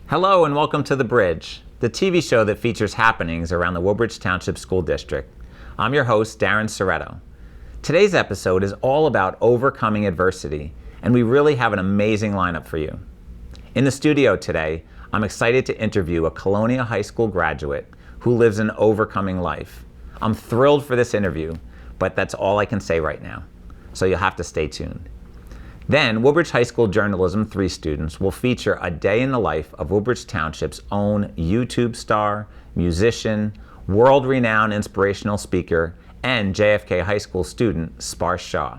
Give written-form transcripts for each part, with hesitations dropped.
Hello and welcome to The Bridge, the TV show that features happenings around the Woodbridge Township School District. I'm your host, Darren Soretto. Today's episode is all about overcoming adversity, and we really have an amazing lineup for you. In the studio today, I'm excited to interview a Colonia High School graduate who lives an overcoming life. I'm thrilled for this interview, but that's all I can say right now, so you'll have to stay tuned. Then, Woodbridge High School Journalism 3 students will feature a day in the life of Woodbridge Township's own YouTube star, musician, world-renowned inspirational speaker, and JFK High School student, Sparsh Shaw.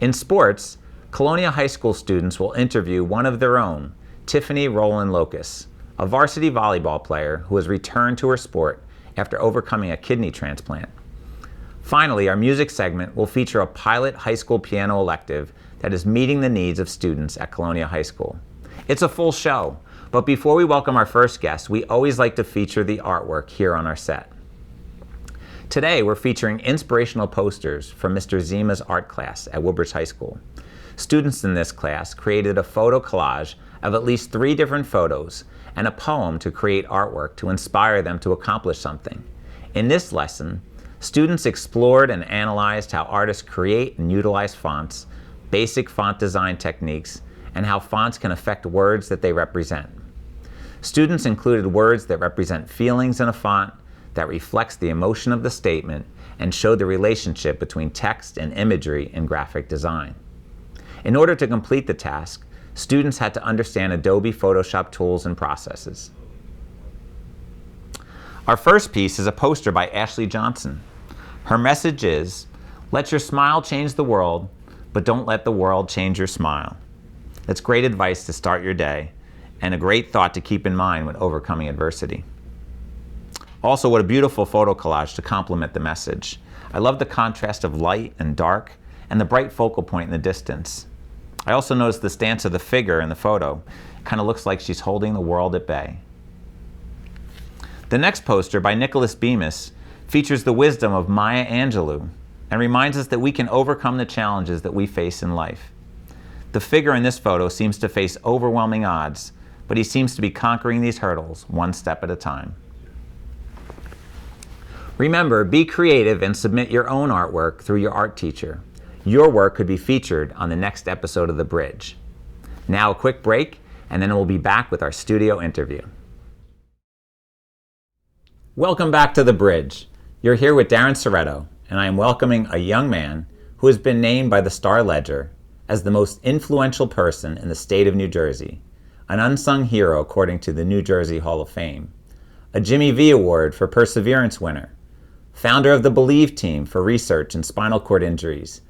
In sports, Colonia High School students will interview one of their own, Tiffany Rowland Locus, a varsity volleyball player who has returned to her sport after overcoming a kidney transplant. Finally, our music segment will feature a pilot high school piano elective that is meeting the needs of students at Colonia High School. It's a full show, but before we welcome our first guest, we always like to feature the artwork here on our set. Today, we're featuring inspirational posters from Mr. Zima's art class at Woodbridge High School. Students in this class created a photo collage of at least 3 different photos and a poem to create artwork to inspire them to accomplish something. In this lesson, students explored and analyzed how artists create and utilize fonts, basic font design techniques, and how fonts can affect words that they represent. Students included words that represent feelings in a font that reflects the emotion of the statement and show the relationship between text and imagery in graphic design. In order to complete the task, students had to understand Adobe Photoshop tools and processes. Our first piece is a poster by Ashley Johnson. Her message is, "Let your smile change the world, but don't let the world change your smile." That's great advice to start your day, and a great thought to keep in mind when overcoming adversity. Also, what a beautiful photo collage to complement the message. I love the contrast of light and dark, and the bright focal point in the distance. I also noticed the stance of the figure in the photo. It kind of looks like she's holding the world at bay. The next poster, by Nicholas Bemis, features the wisdom of Maya Angelou and reminds us that we can overcome the challenges that we face in life. The figure in this photo seems to face overwhelming odds, but he seems to be conquering these hurdles one step at a time. Remember, be creative and submit your own artwork through your art teacher. Your work could be featured on the next episode of The Bridge. Now a quick break, and then we'll be back with our studio interview. Welcome back to The Bridge. You're here with Darren Soretto, and I am welcoming a young man who has been named by the Star-Ledger as the most influential person in the state of New Jersey, an unsung hero according to the New Jersey Hall of Fame, a Jimmy V Award for Perseverance winner, founder of the Believe team for research in spinal cord injuries,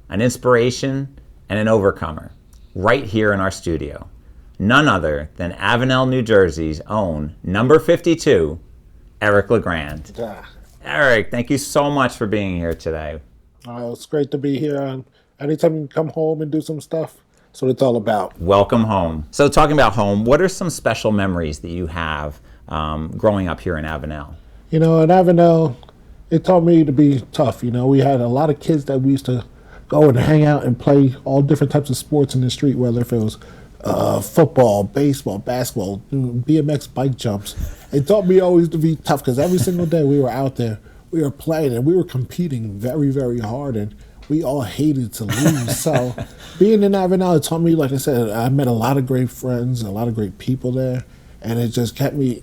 an inspiration and an overcomer, right here in our studio. None other than Avenel, New Jersey's own number 52, Eric LeGrand. Eric, thank you so much for being here today. It's great to be here. Anytime you can come home and do some stuff, that's what it's all about. Welcome home. So talking about home, what are some special memories that you have growing up here in Avenel? You know, in Avenel, it taught me to be tough. You know, we had a lot of kids that we used to go and hang out and play all different types of sports in the street, whether if it was football, baseball, basketball, BMX bike jumps. It taught me always to be tough because every single day we were out there, we were playing and we were competing very, very hard, and we all hated to lose. So being in Avenel, it taught me, like I said, I met a lot of great friends, a lot of great people there, and it just kept me,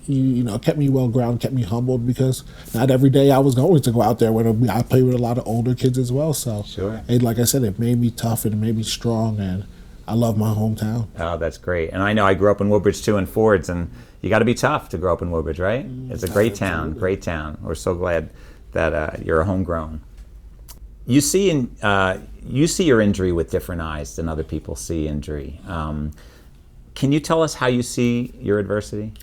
kept me well grounded, kept me humbled, because not every day I was going to go out there. When I played with a lot of older kids as well. So sure. Like I said, it made me tough and it made me strong, and I love my hometown. Oh, that's great. And I know I grew up in Woodbridge too, in Fords, and you got to be tough to grow up in Woodbridge, right? It's a great town, great town. We're so glad that you're homegrown. You see your injury with different eyes than other people see injury. Can you tell us how you see your adversity?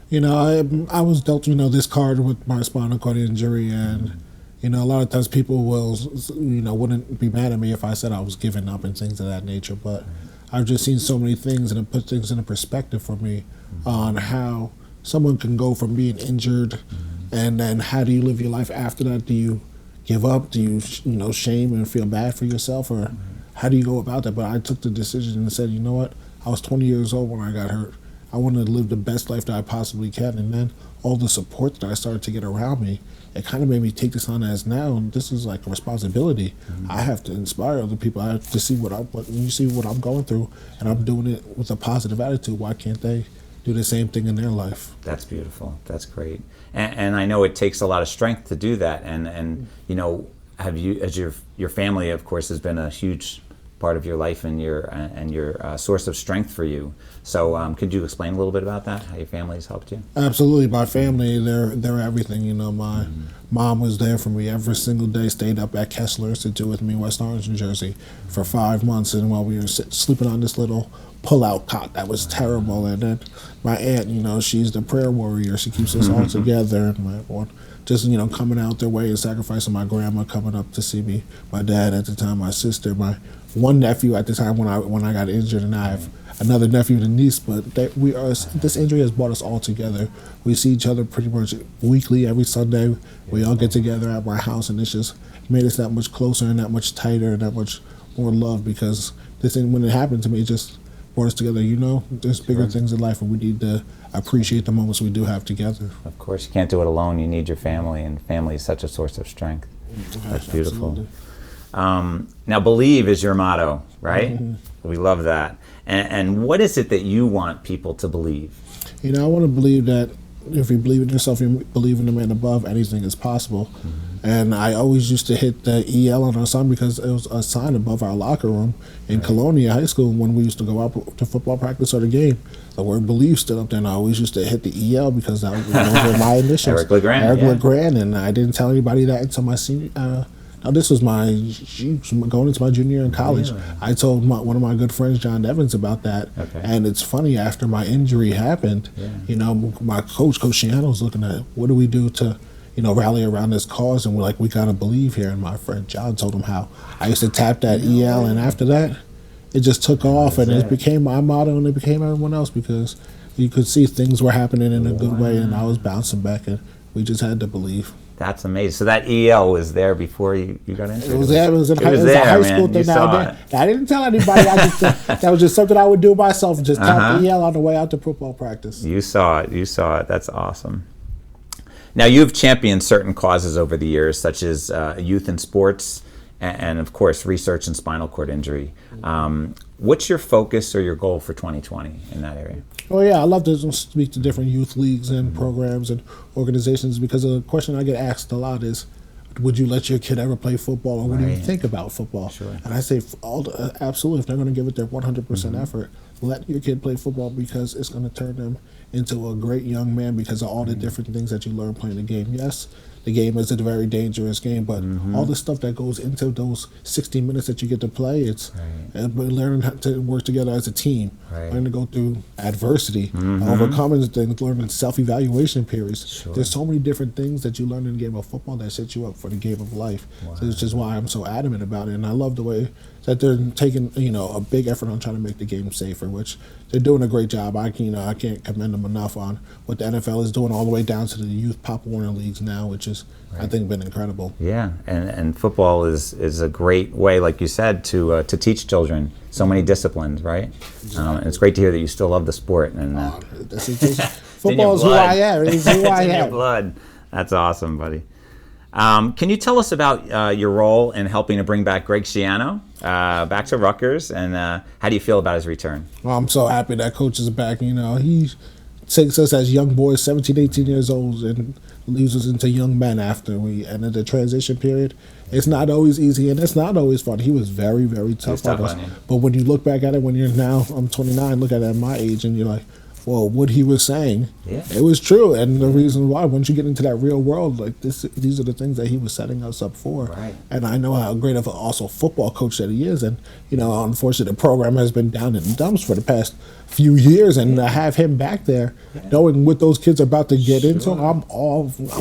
You know, I was dealt, this card with my spinal cord injury, and a lot of times people will, wouldn't be mad at me if I said I was giving up and things of that nature, but I've just seen so many things, and it puts things into perspective for me on how someone can go from being injured, and then how do you live your life after that? Do you give up? Do you, shame and feel bad for yourself, or how do you go about that? But I took the decision and said, you know what? I was 20 years old when I got hurt. I want to live the best life that I possibly can. And then all the support that I started to get around me, it kind of made me take this on as now. And this is like a responsibility. I have to inspire other people. I have to see what you see what I'm going through, and I'm doing it with a positive attitude. Why can't they do the same thing in their life? That's beautiful. That's great. And I know it takes a lot of strength to do that. And you know, have you, as your family, of course, has been a huge part of your life and your source of strength for you. So could you explain a little bit about that, how your family has helped you? Absolutely. My family, they're everything. You know, my mom was there for me every single day, stayed up at Kessler Institute with me in West Orange, New Jersey for 5 months. And while we were sleeping on this little pull-out cot that was terrible. And then my aunt, you know, she's the prayer warrior. She keeps us all together. And my one, just, you know, coming out their way and sacrificing my grandma, coming up to see me, my dad at the time, my sister, my one nephew at the time when I got injured, and I have another nephew and a niece. But this injury has brought us all together. We see each other pretty much weekly, every Sunday. We all get together at my house, and it's just made us that much closer and that much tighter and that much more love, because this thing, when it happened to me, it just brought us together. You know, there's bigger things in life, and we need to appreciate the moments we do have together. Of course, you can't do it alone. You need your family, and family is such a source of strength. That's beautiful. Now, believe is your motto, right? We love that. And what is it that you want people to believe? You know, I want to believe that if you believe in yourself, you believe in the man above, anything is possible. And I always used to hit the EL on our sign because it was a sign above our locker room in Colonia High School when we used to go out to football practice or the game. The word believe stood up there, and I always used to hit the EL because those were my initials. Eric LeGrand. LeGrand, and I didn't tell anybody that until my senior. Now, this was going into my junior year in college. Really? I told one of my good friends, John Evans, about that. And it's funny, after my injury happened, you know, my Coach Shiano was looking at, what do we do to, you know, rally around this cause? And we're like, we got to believe here. And my friend John told him how I used to tap that EL, and after that, it just took off, and it became my motto, and it became everyone else, because you could see things were happening in a good way, and I was bouncing back, and we just had to believe. That's amazing. So that EL was there before you got injured? It was there. It was a high school thing. I didn't tell anybody. That was just something I would do myself, just tap the EL on the way out to football practice. You saw it. That's awesome. Now, you've championed certain causes over the years, such as youth in sports and, of course, research in spinal cord injury. What's your focus or your goal for 2020 in that area? Oh, yeah, I love to speak to different youth leagues and programs and organizations, because a question I get asked a lot is, would you let your kid ever play football, or what do you think about football? And I say, absolutely, if they're going to give it their 100% effort, let your kid play football, because it's going to turn them into a great young man because of all the different things that you learn playing the game. Yes, the game is a very dangerous game, but all the stuff that goes into those 60 minutes that you get to play, it's learning how to work together as a team, learning to go through adversity, overcoming things, learning self-evaluation periods. There's so many different things that you learn in the game of football that set you up for the game of life. So it's just why I'm so adamant about it, and I love the way that they're taking, you know, a big effort on trying to make the game safer, which they're doing a great job. I can't commend them enough on what the NFL is doing, all the way down to the youth Pop Warner leagues now, which is, I think, been incredible. Yeah, and football is a great way, like you said, to teach children so many disciplines, right? And it's great to hear that you still love the sport. And football is who I am. It's who I am. In your blood. That's awesome, buddy. Can you tell us about your role in helping to bring back Greg Schiano back to Rutgers, and how do you feel about his return? Well, I'm so happy that coach is back. You know, he takes us as young boys, 17, 18 years old, and leaves us into young men after we ended the transition period. It's not always easy, and it's not always fun. He was very, very tough on us. But when you look back at it, when you're now, I'm 29, look at it at my age, and you're like, well, what he was saying, it was true. And the reason why, once you get into that real world, like these are the things that he was setting us up for. And I know how great of also football coach that he is. And, you know, unfortunately, the program has been down in the dumps for the past few years. And to have him back there, knowing what those kids are about to get into, I'm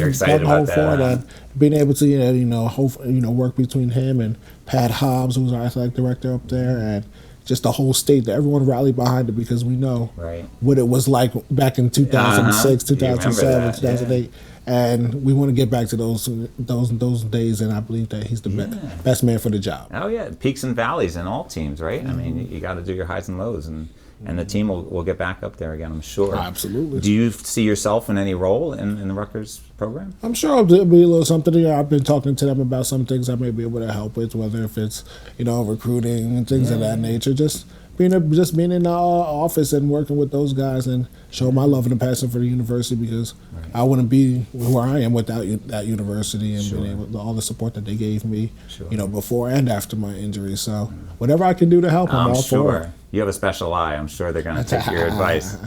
excited about that, for it. And being able to, work between him and Pat Hobbs, who's our athletic director up there, and just the whole state, that everyone rallied behind it, because we know what it was like back in 2006, 2007, 2008. and we want to get back to those days. And I believe that he's the best man for the job. Oh yeah, peaks and valleys in all teams, right? I mean, you got to do your highs and lows, and the team will get back up there again, I'm sure. Absolutely. Do you see yourself in any role in the Rutgers program? I'm sure I'll be a little something here. I've been talking to them about some things I may be able to help with, whether if it's recruiting and things of that nature. Just being in the office and working with those guys and show my love and passion for the university, because I wouldn't be where I am without that university and being able all the support that they gave me, before and after my injury. So whatever I can do to help, I'm all for it. You have a special eye. I'm sure they're going to take your advice.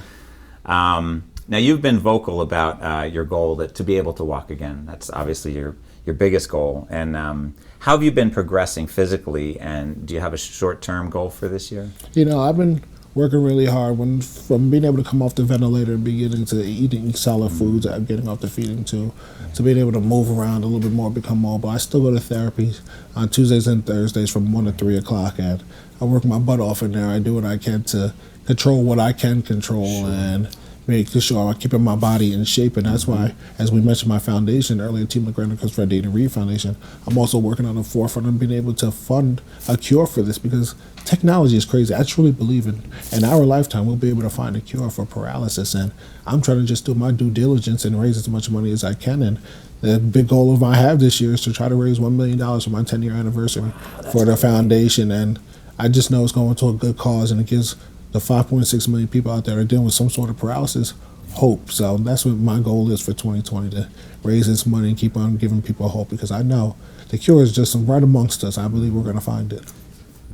Now, you've been vocal about your goal to be able to walk again. That's obviously your biggest goal. And how have you been progressing physically, and do you have a short-term goal for this year? I've been working really hard from being able to come off the ventilator and beginning to eating solid foods, getting off the feeding tube, to being able to move around a little bit more, become mobile. I still go to therapy on Tuesdays and Thursdays from 1 to 3 o'clock, and I work my butt off in there. I do what I can to control what I can control and making sure I'm keeping my body in shape. And that's why, as we mentioned, my foundation earlier, Team LeGrand Coast Fred Dayton Reed Foundation, I'm also working on the forefront of being able to fund a cure for this, because technology is crazy. I truly believe in our lifetime we'll be able to find a cure for paralysis, and I'm trying to just do my due diligence and raise as much money as I can. And the big goal of I have this year is to try to raise $1 million for my 10-year anniversary for the foundation. And I just know it's going to a good cause, and it gives the 5.6 million people out there that are dealing with some sort of paralysis hope. So that's what my goal is for 2020, to raise this money and keep on giving people hope, because I know the cure is just right amongst us. I believe we're going to find it.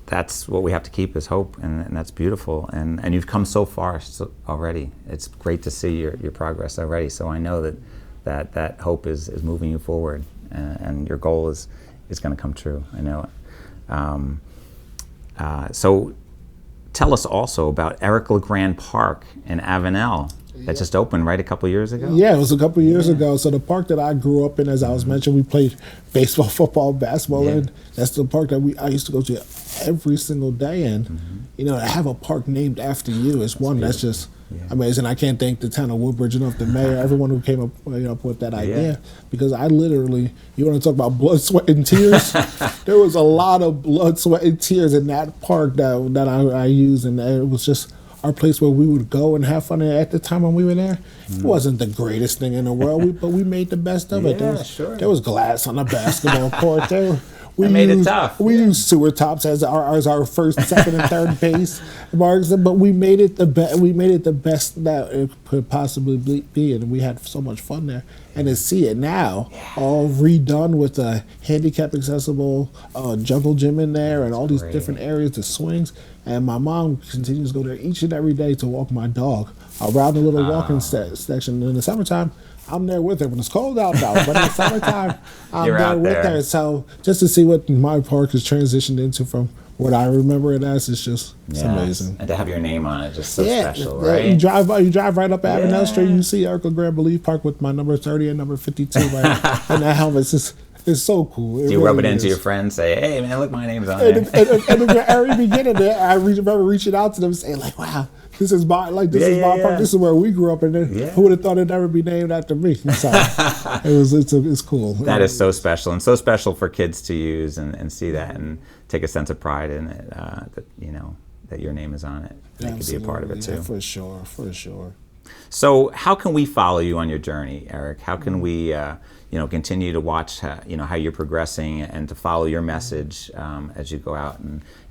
That's what we have to keep, is hope, and that's beautiful. And you've come so far already. It's great to see your progress already. So I know that hope is moving you forward, and your goal is going to come true. I know it. So tell us also about Eric LeGrand Park in Avenel. That just opened, right, a couple years ago? Yeah, it was a couple years ago. So the park that I grew up in, as I was mentioning, we played baseball, football, basketball in. That's the park that I used to go to every single day. And, to have a park named after you is that's just amazing. I can't thank the town of Woodbridge enough, the mayor, everyone who came up with that idea. Because I literally, you want to talk about blood, sweat, and tears? There was a lot of blood, sweat, and tears in that park that I used, and it was just our place where we would go and have fun. And at the time when we were there, it wasn't the greatest thing in the world, but we made the best of it. There was glass on the basketball court. We made it tough. We used sewer tops as our first, second, and third base marks, but we made it the best. We made it the best that it could possibly be, and we had so much fun there. And to see it now, all redone with a handicap accessible jungle gym in there, and all these different areas, the swings. And my mom continues to go there each and every day to walk my dog around the little walking section. In the summertime, I'm there with her. When it's cold out now, but in the summertime, I'm there with her. So just to see what my park has transitioned into from what I remember it as, it's just it's amazing. And to have your name on it, just so special, right? You drive right up Avenel Street, you see Eric LeGrand Believe Park with my number 30 and number 52 right and that helmet. It's so cool. Do you rub it into your friends? Say, hey, man, look, my name's on there. And at the very beginning there, I remember reaching out to them and saying, like, wow, this is my park. This is where we grew up, and then who would have thought it'd never be named after me? So it's cool. That is so special, and so special for kids to use and see that and take a sense of pride in it. That your name is on it. And that could be a part of it too. For sure. So how can we follow you on your journey, Eric? How can we continue to watch how you're progressing and to follow your message as you go out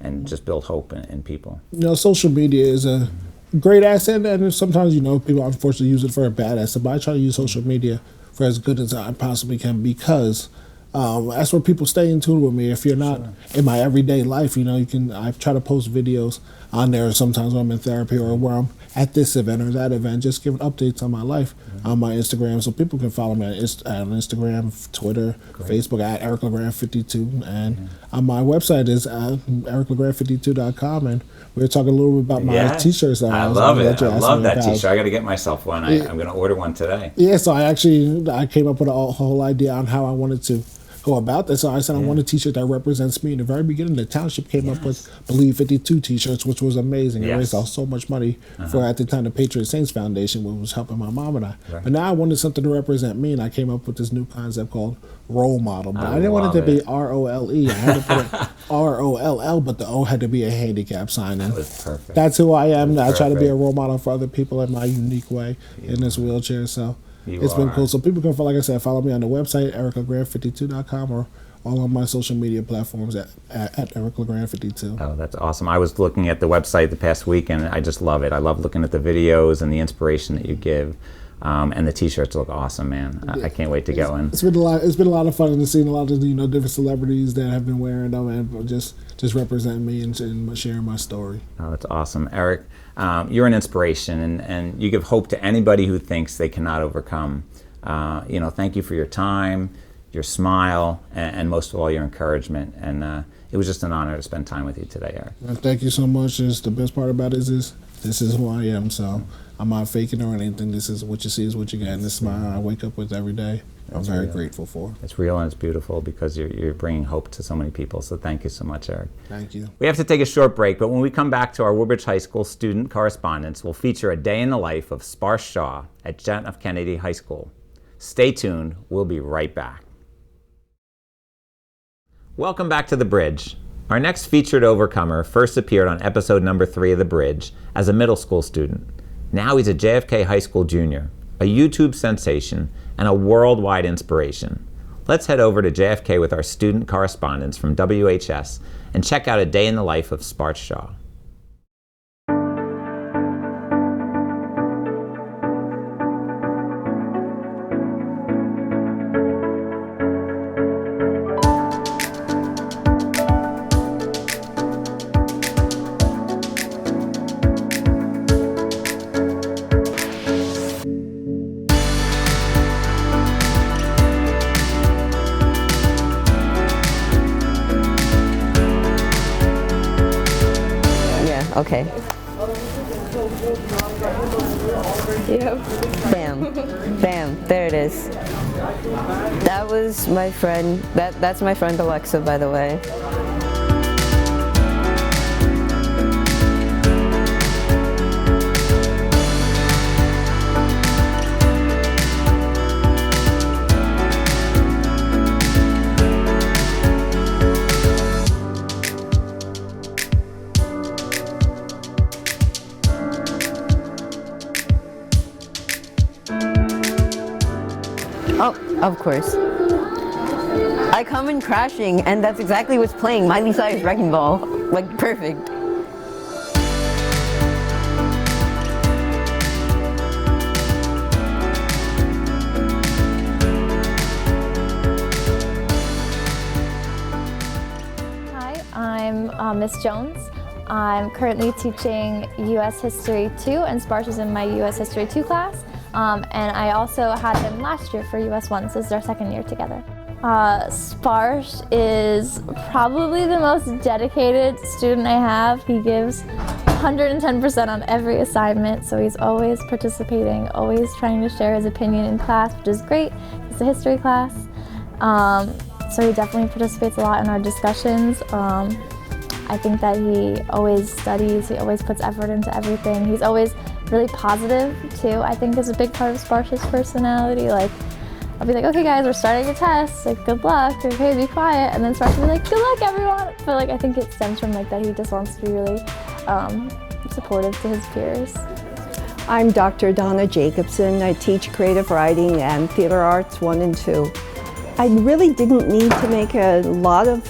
and just build hope in people? Social media is a great asset, and sometimes people unfortunately use it for a bad asset, but I try to use social media for as good as I possibly can, because that's where people stay in tune with me. If you're not in my everyday life, I try to post videos on there sometimes when I'm in therapy or where I'm at this event or that event, just giving updates on my life on my Instagram, so people can follow me on Instagram, Twitter, Facebook at Eric LeGrand 52, and on my website is ericlegrand52.com, and we were talking a little bit about my t-shirts. I love it. I love that t-shirt. I got to get myself one. I'm going to order one today. Yeah, so I came up with a whole idea on how I wanted to go about this. So I said, I want a t-shirt that represents me. In the very beginning, the township came up with Believe 52 t-shirts, which was amazing. It raised so much money for, at the time, the Patriot Saints Foundation, which was helping my mom and I. Right. But now I wanted something to represent me, and I came up with this new concept called Role Model. But I didn't want it to be R-O-L-E. I had to put it R-O-L-L, but the O had to be a handicap sign. And that was perfect. That's who I am. I try to be a role model for other people in my unique way in this wheelchair. So it's been cool. So people can, like I said, follow me on the website, ericlegrand52.com, or all on my social media platforms at ericlegrand52. Oh, that's awesome. I was looking at the website the past week, and I just love it. I love looking at the videos and the inspiration that you give. And the t-shirts look awesome, man. I can't wait to get one. It's been a lot. It's been a lot of fun, and seeing a lot of different celebrities that have been wearing them and just representing me and sharing my story. Oh, that's awesome, Eric. You're an inspiration, and you give hope to anybody who thinks they cannot overcome. Thank you for your time, your smile, and most of all, your encouragement. And it was just an honor to spend time with you today, Eric. Well, thank you so much. The best part about it is this is who I am. So I'm not faking or anything. This is what you see is what you get. And this smile I wake up with every day, I'm very grateful for. It's real and it's beautiful because you're bringing hope to so many people. So thank you so much, Eric. Thank you. We have to take a short break, but when we come back to our Woodbridge High School student correspondence, we'll feature a day in the life of Sparsh Shaw at John F. Kennedy High School. Stay tuned. We'll be right back. Welcome back to The Bridge. Our next featured overcomer first appeared on episode number 3 of The Bridge as a middle school student. Now he's a JFK High School junior, a YouTube sensation, and a worldwide inspiration. Let's head over to JFK with our student correspondents from WHS and check out a day in the life of Sparsh Shaw. Okay. Yep. Bam. Bam. There it is. That was my friend. That's my friend Alexa, by the way. Oh, of course. I come in crashing, and that's exactly what's playing. Miley Cyrus Wrecking Ball. Like, perfect. Hi, I'm Miss Jones. I'm currently teaching U.S. History 2, and Sparsh is in my U.S. History 2 class. And I also had him last year for US 1, so this is our second year together. Sparsh is probably the most dedicated student I have. He gives 110% on every assignment, so he's always participating, always trying to share his opinion in class, which is great. It's a history class, so he definitely participates a lot in our discussions. I think that he always studies, he always puts effort into everything. He's always really positive too, I think is a big part of Sparsh's personality. Like, I'll be like, okay guys, we're starting a test, like good luck, okay, be quiet, and then Sparsh will be like, good luck everyone. But like, I think it stems from like that he just wants to be really supportive to his peers. I'm Dr. Donna Jacobson. I teach creative writing and theater arts 1 and 2. I really didn't need to make a lot of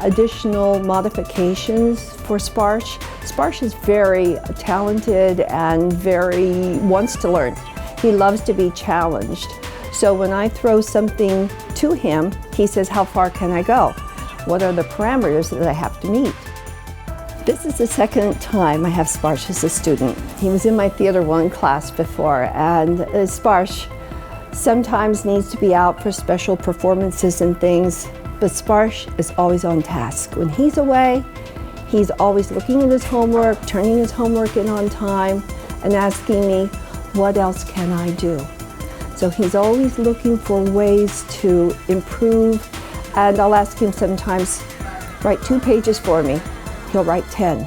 additional modifications for Sparsh. Sparsh is very talented and wants to learn. He loves to be challenged. So when I throw something to him, he says, how far can I go? What are the parameters that I have to meet? This is the second time I have Sparsh as a student. He was in my Theater 1 class before, and Sparsh sometimes needs to be out for special performances and things, but Sparsh is always on task. When he's away, he's always looking at his homework, turning his homework in on time, and asking me, what else can I do? So he's always looking for ways to improve and I'll ask him sometimes, write 2 pages for me. He'll write 10.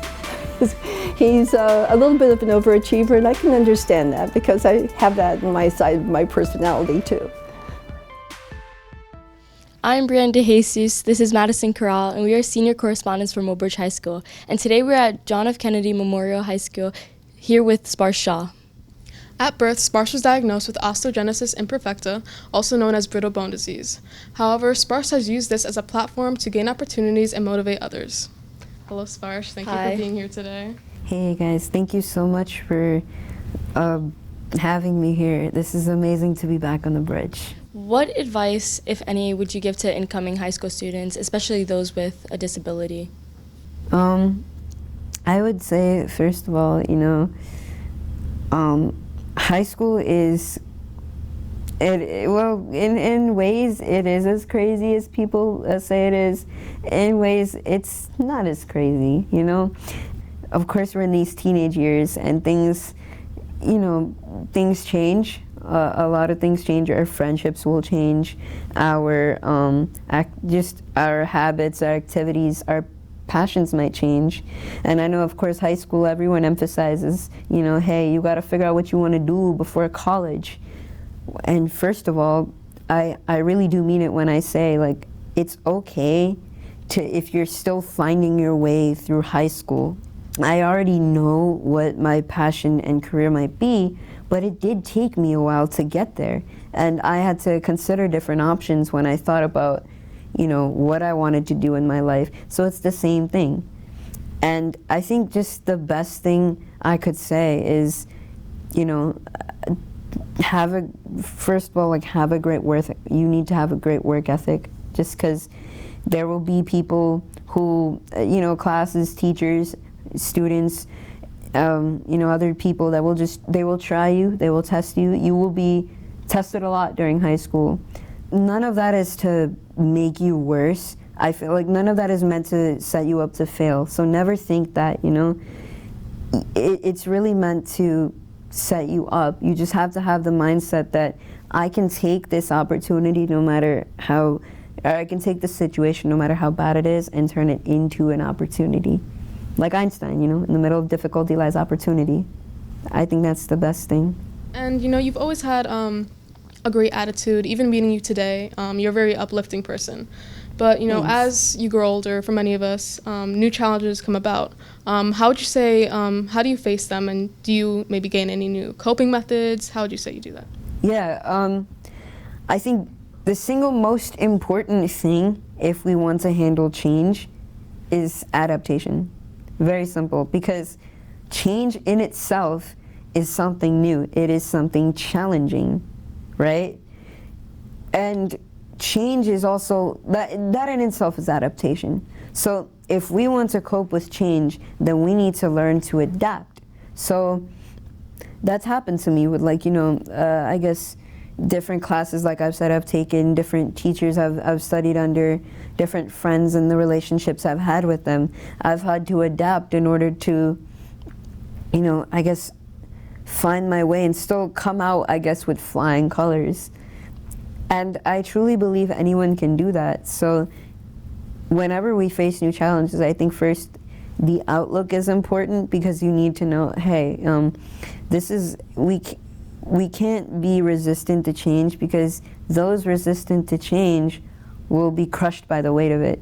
He's a little bit of an overachiever, and I can understand that because I have that in my side of my personality too. I'm Brianne DeJesus, this is Madison Corral, and we are senior correspondents from Woodbridge High School. And today we're at John F. Kennedy Memorial High School, here with Sparsh Shaw. At birth, Sparsh was diagnosed with osteogenesis imperfecta, also known as brittle bone disease. However, Sparsh has used this as a platform to gain opportunities and motivate others. Hello, Sparsh. Thank you for being here today. Hey guys, thank you so much for having me here. This is amazing to be back on the bridge. What advice, if any, would you give to incoming high school students, especially those with a disability? I would say, first of all, high school is, in ways it is as crazy as people say it is. In ways it's not as crazy, Of course we're in these teenage years and things change. A lot of things change. Our friendships will change. Our our habits, our activities, our passions might change. And I know, of course, high school, everyone emphasizes, hey, you got to figure out what you want to do before college. And first of all, I really do mean it when I say, it's okay if you're still finding your way through high school. I already know what my passion and career might be, but it did take me a while to get there. And I had to consider different options when I thought about, what I wanted to do in my life. So it's the same thing. And I think just the best thing I could say is, first of all, have a great work. You need to have a great work ethic, just because there will be people who, classes, teachers, students, other people that they will try you, they will test you. You will be tested a lot during high school. None of that is to make you worse. I feel like none of that is meant to set you up to fail. So never think that, it's really meant to set you up. You just have to have the mindset that I can take this opportunity or I can take this situation no matter how bad it is and turn it into an opportunity. Like Einstein, in the middle of difficulty lies opportunity. I think that's the best thing. And you've always had a great attitude. Even meeting you today, you're a very uplifting person. But as you grow older, for many of us, new challenges come about. How would you say, how do you face them, and do you maybe gain any new coping methods? How would you say you do that? Yeah, I think the single most important thing if we want to handle change is adaptation. Very simple, because change in itself is something new. It is something challenging, right? And change is also, that in itself is adaptation. So if we want to cope with change, then we need to learn to adapt. So that's happened to me with I guess different classes, like I've said, I've taken, different teachers I've studied under, different friends and the relationships I've had with them. I've had to adapt in order to, I guess, find my way and still come out, I guess, with flying colors. And I truly believe anyone can do that. So whenever we face new challenges, I think first the outlook is important, because you need to know, hey, we can't be resistant to change, because those resistant to change will be crushed by the weight of it.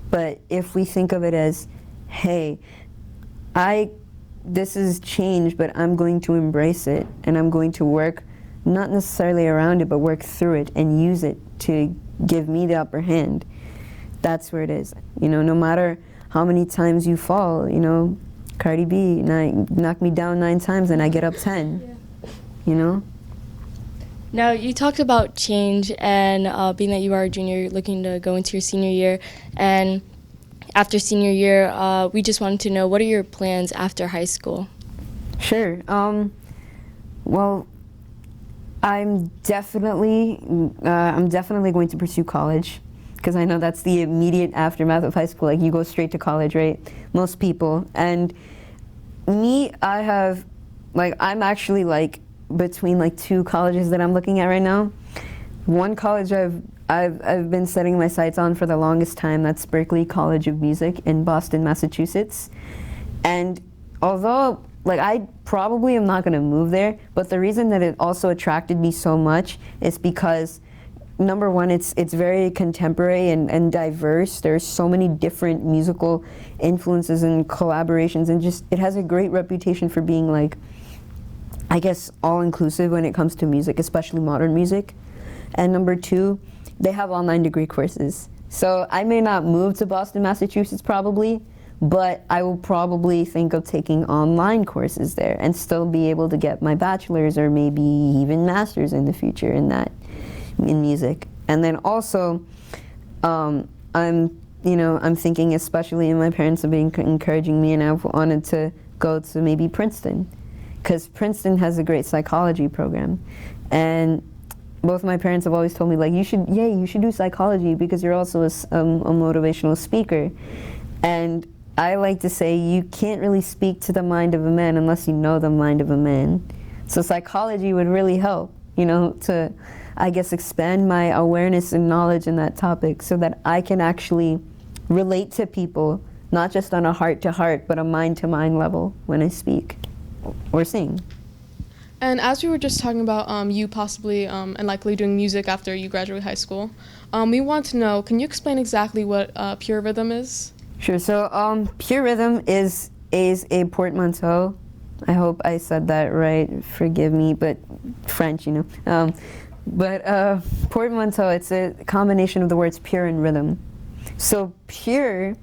But if we think of it as, hey, this is change, but I'm going to embrace it, and I'm going to work not necessarily around it, but work through it and use it to give me the upper hand. That's where it is. No matter how many times you fall, Cardi B knocked me down 9 times and I get up 10, Now, you talked about change and being that you are a junior, looking to go into your senior year. And after senior year, we just wanted to know, what are your plans after high school? Sure. Well, I'm definitely going to pursue college, because I know that's the immediate aftermath of high school. You go straight to college, right? Most people. And me, I'm actually between 2 colleges that I'm looking at right now. One college I've been setting my sights on for the longest time. That's Berklee College of Music in Boston, Massachusetts. And although, like, I probably am not going to move there, but the reason that it also attracted me so much is because, number one, it's very contemporary and diverse. There's so many different musical influences and collaborations, and just it has a great reputation for being, like, I guess, all-inclusive when it comes to music, especially modern music. And number two, they have online degree courses. So I may not move to Boston, Massachusetts probably, but I will probably think of taking online courses there and still be able to get my bachelor's or maybe even master's in the future in music. And then also, I'm thinking, especially, and my parents have been encouraging me, and I've wanted to go to maybe Princeton, because Princeton has a great psychology program. And both my parents have always told me, like, you should do psychology because you're also a motivational speaker. And I like to say you can't really speak to the mind of a man unless you know the mind of a man. So psychology would really help, to, I guess, expand my awareness and knowledge in that topic so that I can actually relate to people, not just on a heart-to-heart, but a mind-to-mind level when I speak or sing. And as we were just talking about you possibly and likely doing music after you graduate high school, we want to know, can you explain exactly what pure rhythm is? Sure. So pure rhythm is a portmanteau. I hope I said that right. Forgive me, but French, But portmanteau, it's a combination of the words pure and rhythm. So pure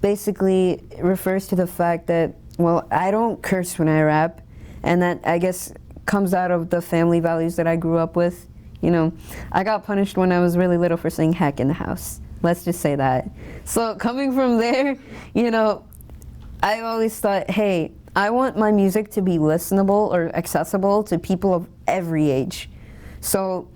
basically refers to the fact that, well, I don't curse when I rap, and that, I guess, comes out of the family values that I grew up with. I got punished when I was really little for saying heck in the house. Let's just say that. So coming from there, I always thought, hey, I want my music to be listenable or accessible to people of every age. So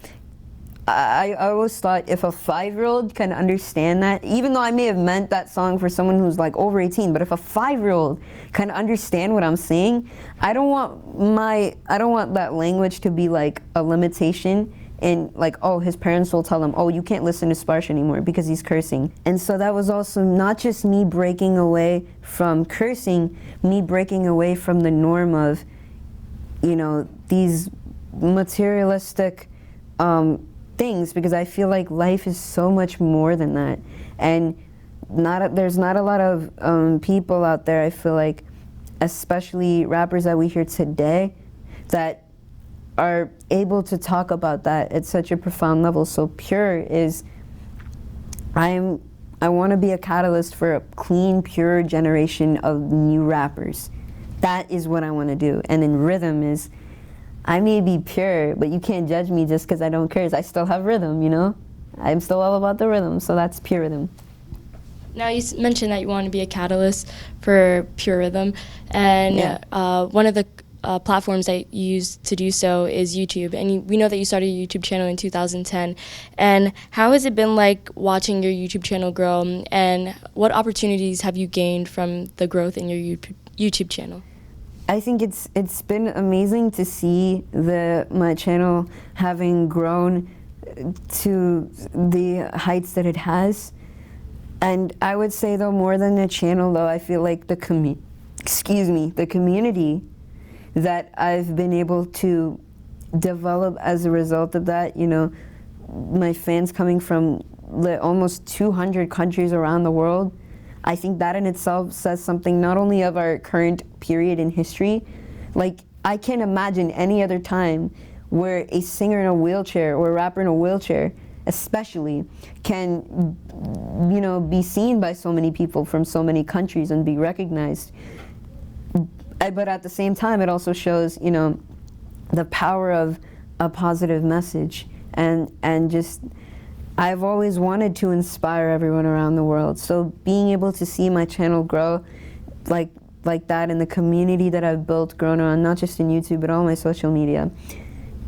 I always thought if a 5-year-old can understand that, even though I may have meant that song for someone who's like over 18, but if a 5-year-old can understand what I'm saying, I don't want that language to be like a limitation and like, oh, his parents will tell him, oh, you can't listen to Sparsh anymore because he's cursing. And so that was also not just me breaking away from cursing, me breaking away from the norm of, these materialistic things, because I feel like life is so much more than that. And there's not a lot of people out there, I feel like, especially rappers that we hear today, that are able to talk about that at such a profound level. So pure is, I want to be a catalyst for a clean, pure generation of new rappers. That is what I want to do. And then rhythm is, I may be pure, but you can't judge me just because I don't curse. I still have rhythm, I'm still all about the rhythm, so that's pure rhythm. Now, you mentioned that you want to be a catalyst for pure rhythm, and one of the platforms that you use to do so is YouTube. And we know that you started a YouTube channel in 2010. And how has it been like watching your YouTube channel grow, and what opportunities have you gained from the growth in your YouTube channel? I think it's been amazing to see my channel having grown to the heights that it has. And I would say, though, more than the channel, though, I feel like the community that I've been able to develop as a result of that, my fans coming from almost 200 countries around the world, I think that in itself says something not only of our current period in history, like I can't imagine any other time where a singer in a wheelchair or a rapper in a wheelchair especially can, be seen by so many people from so many countries and be recognized. But at the same time, it also shows, the power of a positive message, and just, I've always wanted to inspire everyone around the world. So being able to see my channel grow like that, and the community that I've built, grown around, not just in YouTube, but all my social media,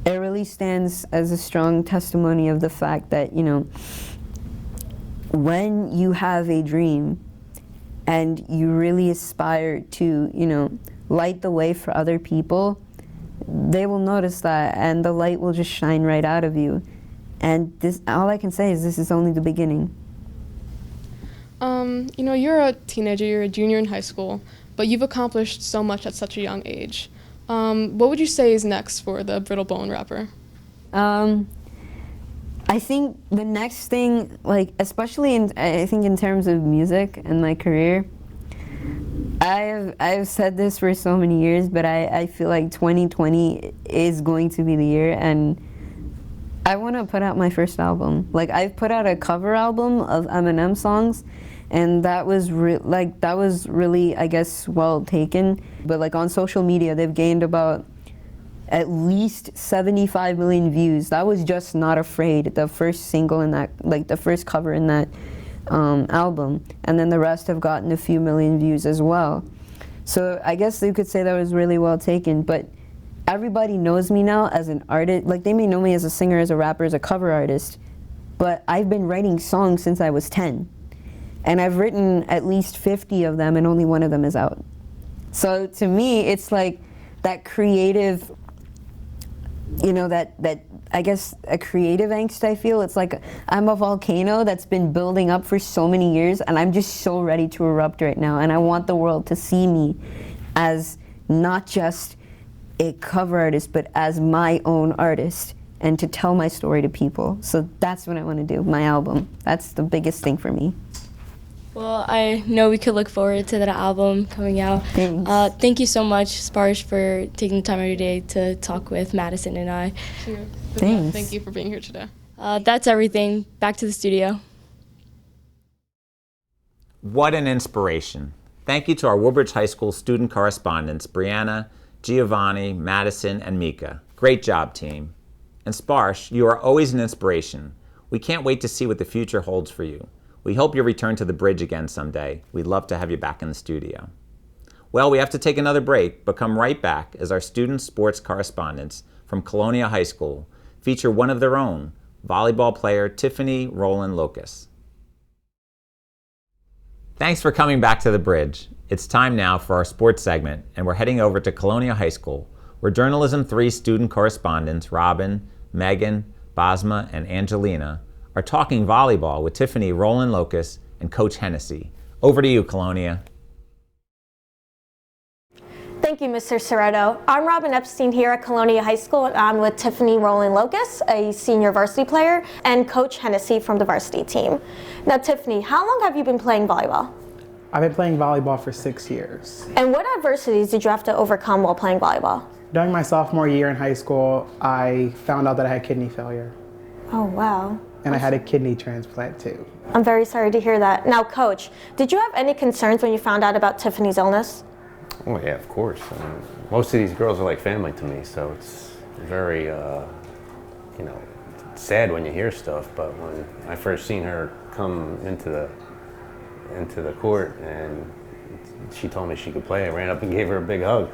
it really stands as a strong testimony of the fact that, when you have a dream and you really aspire to, light the way for other people, they will notice that, and the light will just shine right out of you. And this, all I can say is this is only the beginning. You know, you're a teenager, you're a junior in high school, but you've accomplished so much at such a young age. What would you say is next for the Brittle Bone rapper? I think the next thing, like especially I think in terms of music and my career, I've said this for so many years, but I feel like 2020 is going to be the year, and I want to put out my first album. Like I've put out a cover album of Eminem songs, and that was really, I guess, well taken. But like on social media, they've gained about at least 75 million views. That was just Not Afraid, the first single in that, like the first cover in that album. And then the rest have gotten a few million views as well. So I guess you could say that was really well taken, but everybody knows me now as an artist. Like they may know me as a singer, as a rapper, as a cover artist, but I've been writing songs since I was 10. And I've written at least 50 of them and only one of them is out. So to me, it's like that creative, you know, that I guess a creative angst I feel. It's like I'm a volcano that's been building up for so many years, and I'm just so ready to erupt right now. And I want the world to see me as not just a cover artist, but as my own artist, and to tell my story to people. So that's what I want to do, my album. That's the biggest thing for me. Well, I know we could look forward to that album coming out. Thanks. Thank you so much, Sparsh, for taking the time out of your day to talk with Madison and I. Sure. Thanks. Thank you for being here today. That's everything. Back to the studio. What an inspiration. Thank you to our Woodbridge High School student correspondents, Brianna, Giovanni, Madison, and Mika. Great job, team. And Sparsh, you are always an inspiration. We can't wait to see what the future holds for you. We hope you'll return to the bridge again someday. We'd love to have you back in the studio. Well, we have to take another break, but come right back as our student sports correspondents from Colonia High School feature one of their own, volleyball player Tiffany Rowland Locus. Thanks for coming back to the bridge. It's time now for our sports segment, and we're heading over to Colonia High School, where Journalism 3 student correspondents Robyn, Megan, Basma, and Angelina are talking volleyball with Tiffany Rowland Locus and Coach Hennessy. Over to you, Colonia. Thank you, Mr. Soretto. I'm Robyn Epstein here at Colonia High School, and I'm with Tiffany Rowland Locus, a senior varsity player, and Coach Hennessy from the varsity team. Now, Tiffany, how long have you been playing volleyball? I've been playing volleyball for 6 years. And what adversities did you have to overcome while playing volleyball? During my sophomore year in high school, I found out that I had kidney failure. Oh, wow. And I had a kidney transplant too. I'm very sorry to hear that. Now, Coach, did you have any concerns when you found out about Tiffany's illness? Oh yeah, of course. I mean, most of these girls are like family to me, so it's very, you know, sad when you hear stuff. But when I first seen her come into the court and she told me she could play, I ran up and gave her a big hug.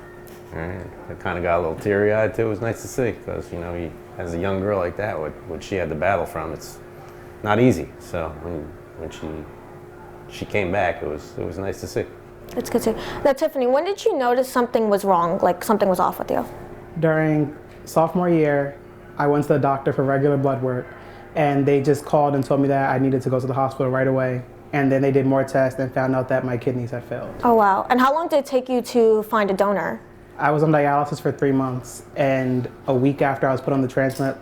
And I kind of got a little teary-eyed too. It was nice to see because, you know, as a young girl like that, what she had to battle from, it's not easy. So when she came back, it was nice to see. It's good to see. Now, Tiffany, when did you notice something was wrong, like something was off with you? During sophomore year, I went to the doctor for regular blood work, and they just called and told me that I needed to go to the hospital right away. And then they did more tests and found out that my kidneys had failed. Oh, wow. And how long did it take you to find a donor? I was on dialysis for 3 months, and a week after I was put on the transplant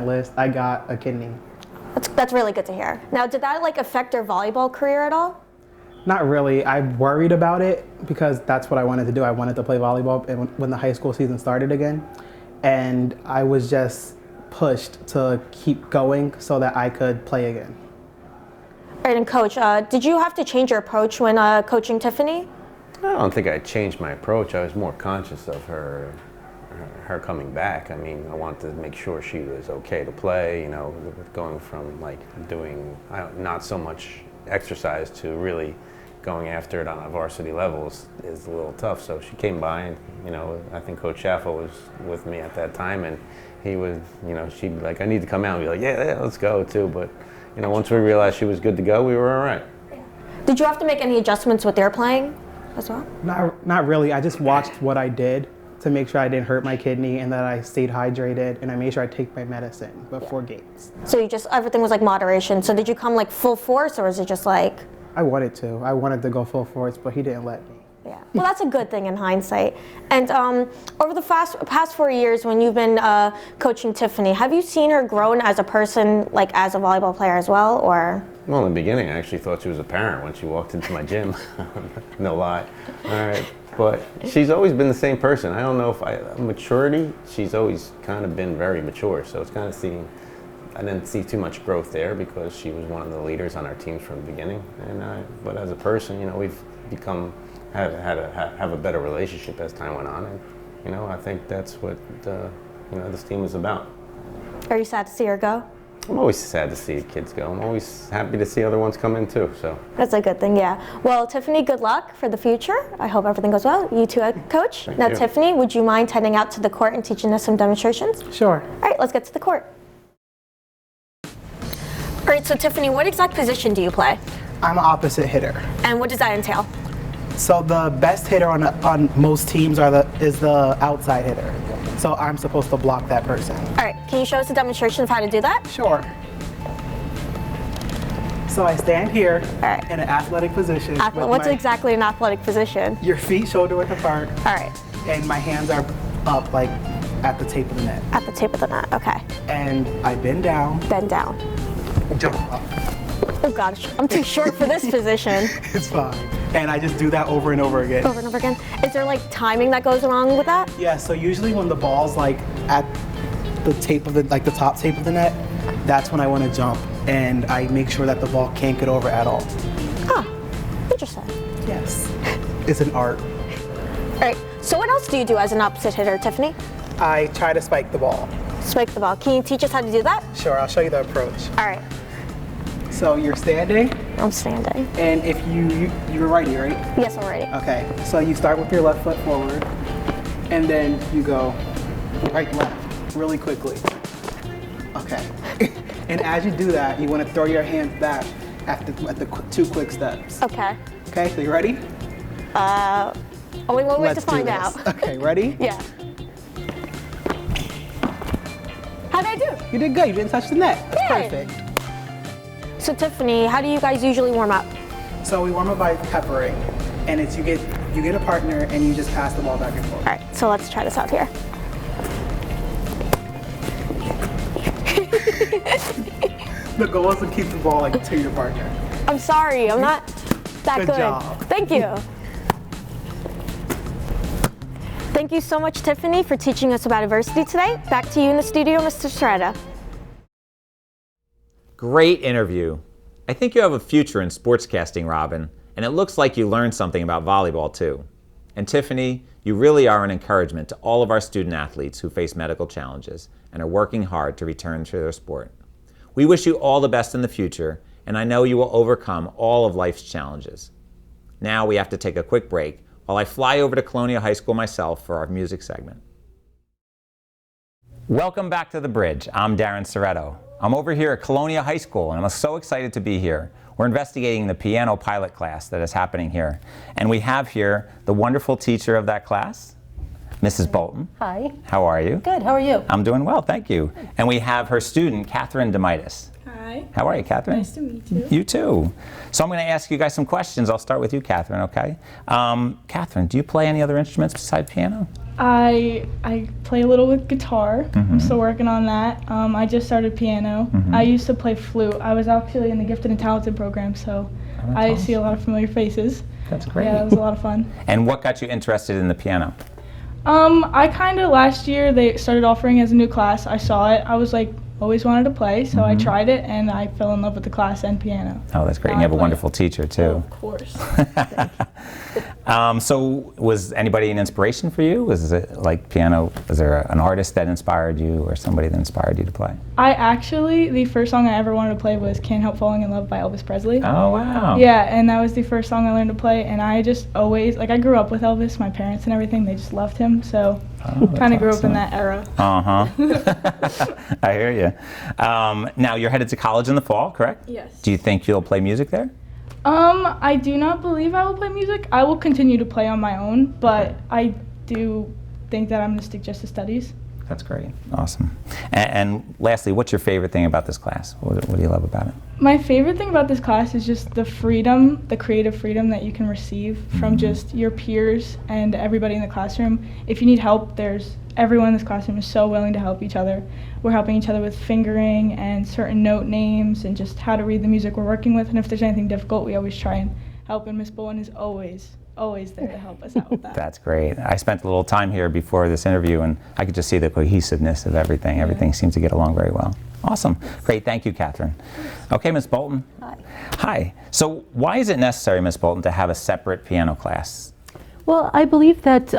list, I got a kidney. That's really good to hear. Now, did that affect your volleyball career at all? Not really. I worried about it because that's what I wanted to do. I wanted to play volleyball when the high school season started again. And I was just pushed to keep going so that I could play again. All right, and Coach, did you have to change your approach when coaching Tiffany? I don't think I changed my approach. I was more conscious of her coming back. I mean, I wanted to make sure she was okay to play, you know, going from doing not so much exercise to really going after it on a varsity level is a little tough. So she came by, and you know, I think Coach Shaffa was with me at that time, and he was, you know, she'd be like, I need to come out and be like, yeah, let's go too. But you know, once we realized she was good to go, we were all right. Did you have to make any adjustments with their playing as well? Not really. I just watched what I did to make sure I didn't hurt my kidney and that I stayed hydrated, and I made sure I take my medicine before games. So everything was like moderation. So did you come like full force, or was it just like? I wanted to go full force, but he didn't let me. Yeah, well, that's a good thing in hindsight. And over the past 4 years, when you've been coaching Tiffany, have you seen her grown as a person, like as a volleyball player as well, or? Well, in the beginning, I actually thought she was a parent when she walked into my gym. No lie. All right, but she's always been the same person. I don't know if maturity. She's always kind of been very mature. So it's kind of I didn't see too much growth there because she was one of the leaders on our teams from the beginning. But as a person, we've become. Have a better relationship as time went on, and I think that's what this team is about. Are you sad to see her go? I'm always sad to see kids go. I'm always happy to see other ones come in too. So that's a good thing, yeah. Well, Tiffany, good luck for the future. I hope everything goes well. You too, Coach. Thank now, you. Tiffany, would you mind heading out to the court and teaching us some demonstrations? Sure. All right, let's get to the court. All right, so Tiffany, what exact position do you play? I'm an opposite hitter. And what does that entail? So the best hitter on most teams is the outside hitter. So I'm supposed to block that person. All right, can you show us a demonstration of how to do that? Sure. So I stand here right. in an athletic position. What's exactly an athletic position? Your feet shoulder width apart. All right. And my hands are up like at the tape of the net. At the tape of the net, okay. And I bend down. Bend down. Jump up. Oh gosh, I'm too short for this position. It's fine. And I just do that over and over again. Over and over again. Is there like timing that goes along with that? Yeah, so usually when the ball's like at the tape of the top tape of the net, that's when I want to jump, and I make sure that the ball can't get over at all. Huh, interesting. Yes, it's an art. All right, so what else do you do as an opposite hitter, Tiffany? I try to spike the ball. Spike the ball. Can you teach us how to do that? Sure, I'll show you the approach. All right. So you're standing. I'm standing. And if you're righty, right? Yes, I'm righty. Okay, so you start with your left foot forward, and then you go right, left, really quickly. Okay. And as you do that, you want to throw your hands back at the 2 quick steps. Okay. Okay, so you ready? Only one way Let's to find do out. this. Okay, ready? Yeah. How'd I do? You did good. You didn't touch the net. That's Yay. perfect. So Tiffany, how do you guys usually warm up? So we warm up by peppering, and it's you get a partner and you just pass the ball back and forth. All right, so let's try this out here. The goal is to keep the ball like to your partner. I'm sorry, I'm not that good. Good job. Thank you. Thank you so much, Tiffany, for teaching us about adversity today. Back to you in the studio, Mr. Serrata. Great interview. I think you have a future in sportscasting, Robyn, and it looks like you learned something about volleyball too. And Tiffany, you really are an encouragement to all of our student athletes who face medical challenges and are working hard to return to their sport. We wish you all the best in the future, and I know you will overcome all of life's challenges. Now we have to take a quick break while I fly over to Colonial High School myself for our music segment. Welcome back to The Bridge. I'm Darren Soretto. I'm over here at Colonial High School, and I'm so excited to be here. We're investigating the piano pilot class that is happening here. And we have here the wonderful teacher of that class, Mrs. Bolton. Hi. How are you? Good, how are you? I'm doing well, thank you. And we have her student, Catherine Demitis. Hi. How are you, Catherine? Nice to meet you. You too. So I'm going to ask you guys some questions. I'll start with you, Catherine, okay? Catherine, do you play any other instruments besides piano? I play a little with guitar. I'm still working on that. I just started piano. I used to play flute. I was actually in the Gifted and Talented program, so I see a lot of familiar faces. That's great. Yeah, that was a lot of fun. And what got you interested in the piano? I kind of, last year they started offering as a new class. I saw it. I was like, always wanted to play, so I tried it, and I fell in love with the class and piano. Oh, that's great. Now And you have a I play wonderful it. teacher, too. Oh, of course. So was anybody an inspiration for you? Was it like piano? Was there an artist that inspired you or somebody that inspired you to play? The first song I ever wanted to play was Can't Help Falling in Love by Elvis Presley. Oh, wow. Yeah, and that was the first song I learned to play, and I just always, I grew up with Elvis, my parents and everything, they just loved him, so kind of grew up in that era. I hear you. Now you're headed to college in the fall, correct? Yes. Do you think you'll play music there? I do not believe I will play music. I will continue to play on my own, but I do think that I'm going to stick just to studies. That's great. Awesome. And lastly, what's your favorite thing about this class? What do you love about it? My favorite thing about this class is just the freedom, the creative freedom that you can receive from just your peers and everybody in the classroom. If you need help, everyone in this classroom is so willing to help each other. We're helping each other with fingering and certain note names and just how to read the music we're working with. And if there's anything difficult, we always try and help. And Miss Bowen is always there to help us out with that. That's great. I spent a little time here before this interview, and I could just see the cohesiveness of everything. Everything seems to get along very well. Awesome. Great. Thank you, Catherine. Okay, Ms. Bolton. Hi. Hi. So why is it necessary, Ms. Bolton, to have a separate piano class? Well, I believe that,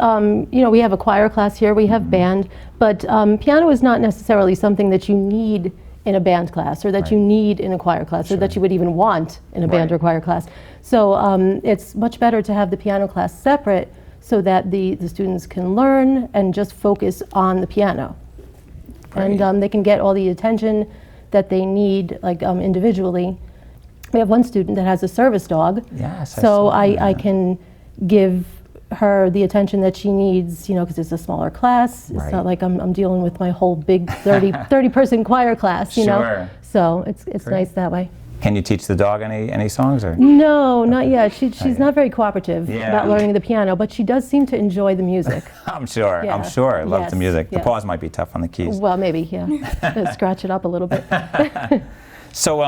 we have a choir class here, we have band, but piano is not necessarily something that you need in a band class or that you need in a choir class or that you would even want in a band or choir class. So it's much better to have the piano class separate so that the students can learn and just focus on the piano. Great. And they can get all the attention that they need, like individually. We have one student that has a service dog, so I can give her the attention that she needs, because it's a smaller class. It's not like I'm dealing with my whole big 30-person choir class, know. So it's nice that way. Can you teach the dog any songs or? No, not yet. She's not very cooperative about learning the piano, but she does seem to enjoy the music. I'm sure. Loves the music. The pause might be tough on the keys. Well, maybe, scratch it up a little bit. So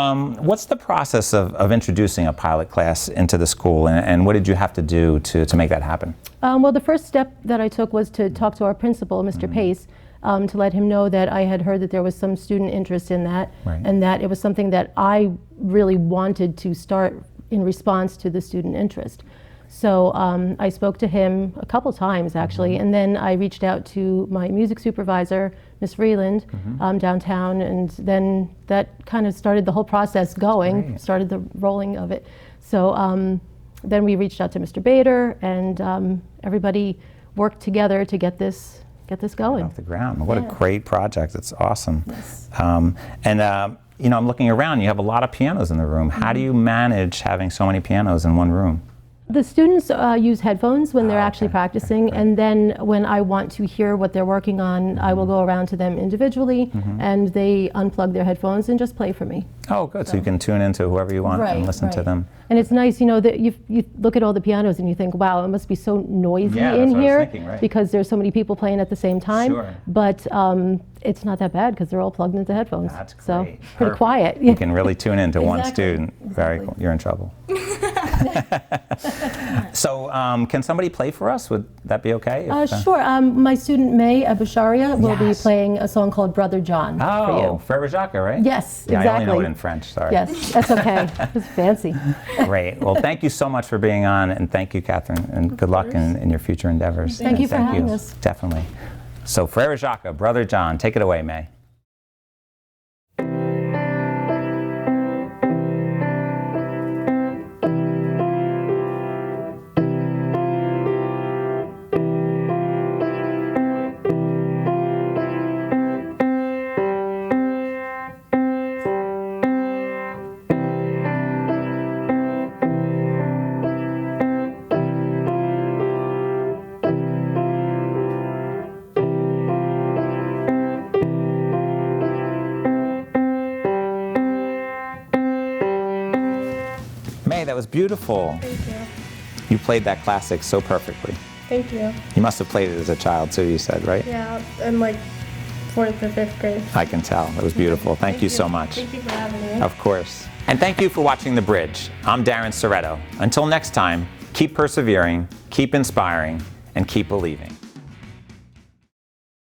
what's the process of introducing a pilot class into the school, and what did you have to do to make that happen? Well, the first step that I took was to talk to our principal, Mr. Pace, to let him know that I had heard that there was some student interest in that, and that it was something that I really wanted to start in response to the student interest. So I spoke to him a couple times, actually, and then I reached out to my music supervisor, Miss Freeland, downtown, and then that kind of started the whole process going, started the rolling of it. So then we reached out to Mr. Bader, and everybody worked together to get this going. Off the ground. What a great project. It's awesome. Yes. I'm looking around, you have a lot of pianos in the room. How do you manage having so many pianos in one room? The students use headphones when they're actually practicing, and then when I want to hear what they're working on, I will go around to them individually, and they unplug their headphones and just play for me. Oh, good. So you can tune into whoever you want and listen to them. And it's nice, that you look at all the pianos and you think, wow, it must be so noisy in here because there's so many people playing at the same time. Sure. But it's not that bad because they're all plugged into headphones. That's great. So pretty quiet. You can really tune into one student. Very cool. You're in trouble. So can somebody play for us? Would that be okay? Sure. My student May Abusharia will be playing a song called Brother John for you. Frère Jacques, right? Yes, exactly. I only know it in French, sorry. Yes, that's okay. It's fancy. Great. Well, thank you so much for being on, and thank you, Catherine, and good luck in your future endeavors. Thank you for having us. Definitely. So Frère Jacques, Brother John, take it away, May. That was beautiful. Thank you. You played that classic so perfectly. Thank you. You must have played it as a child too, you said, right? Yeah, in like 4th or 5th grade. I can tell. It was beautiful. Thank you so much. Thank you for having me. Of course. And thank you for watching The Bridge. I'm Darren Soretto. Until next time, keep persevering, keep inspiring, and keep believing.